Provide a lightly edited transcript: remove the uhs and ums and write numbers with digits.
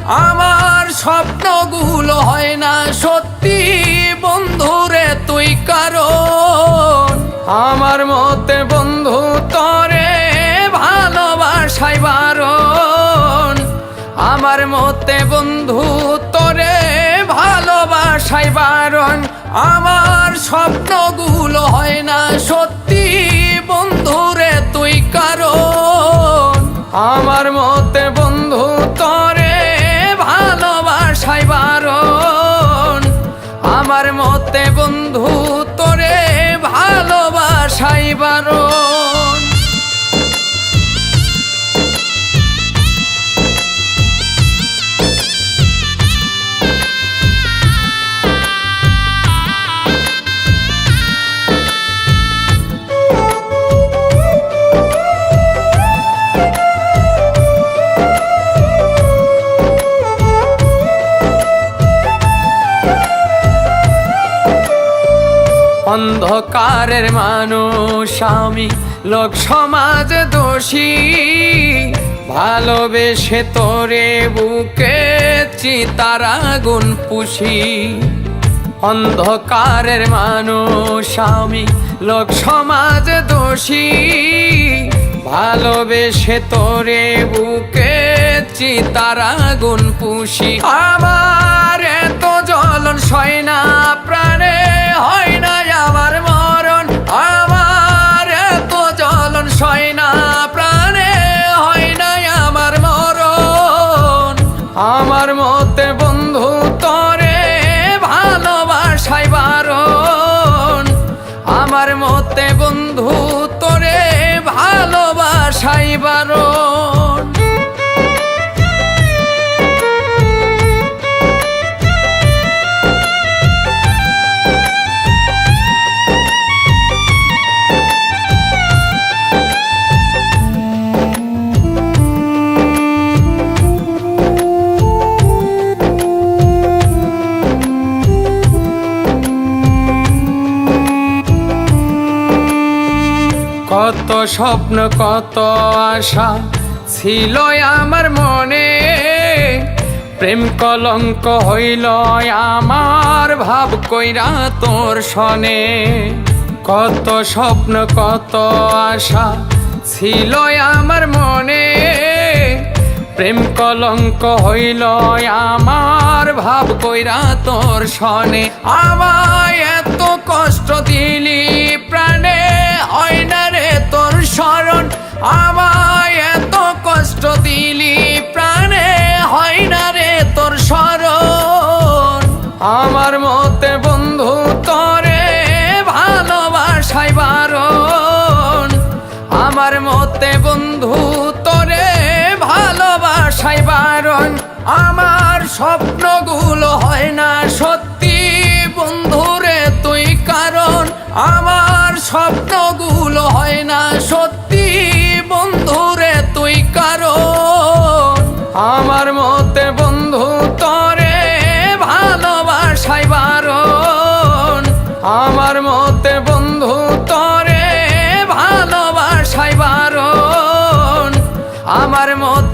আমার স্বপ্নগুলো হয় না সত্যি বন্ধুরে তুই কারণ আমার মতে বন্ধু তরে ভালোবাসাই বারণ আমার মতে বন্ধু তরে ভালোবাসাই বারণ আমার স্বপ্নগুলো হয় না সত্যি বন্ধুরে তুই কারণ আমার মতে বন্ধু তরে ভালোবাসাই বারণ আমার মতে বন্ধু তরে ভালোবাসাই বারণ অন্ধকারের মানুষ আমি লোক সমাজ দোষী ভালোবেসে তোরে বুকে চিতার আগুন পুষি অন্ধকারের মানুষ আমি লোক সমাজ দোষী ভালোবেসে তোরে বুকে চিতার আগুন পুষি আমার এত জ্বলন সয় না প্রাণে হয় না আমার মরণ আমার এত জ্বলন সয় না প্রাণে হয় না আমার মরণ আমার মতে বন্ধু তরে ভালোবাসাই বারণ আমার মতে বন্ধু তরে ভালোবাসাই বারণ কত স্বপ্ন কত আশা ছিল আমার মনে প্রেম কলঙ্ক হইল আমার ভাব কইরা তোর সনে কত স্বপ্ন কত আশা ছিল আমার মনে প্রেম কলঙ্ক হইল আমার ভাব কইরা তোর সনে আমায় এত কষ্ট দিলি প্রাণে হয় না রে তোর শরণ আমায় এত কষ্ট দিলি প্রাণে হয় না রে তোর শরণ আমার মতে বন্ধু তরে ভালোবাসাই বারণ আমার মতে বন্ধু তরে ভালোবাসাই বারণ আমার স্বপ্নগুলো হয় না সত্যি বন্ধুরে তুই কারণ আমার স্বপ্নগুলো হয় না সত্যি বন্ধুরে তুই কারণ আমার মতে বন্ধু তরে ভালোবাসাই বারণ আমার মতে বন্ধু তরে ভালোবাসাই বারণ আমার মতে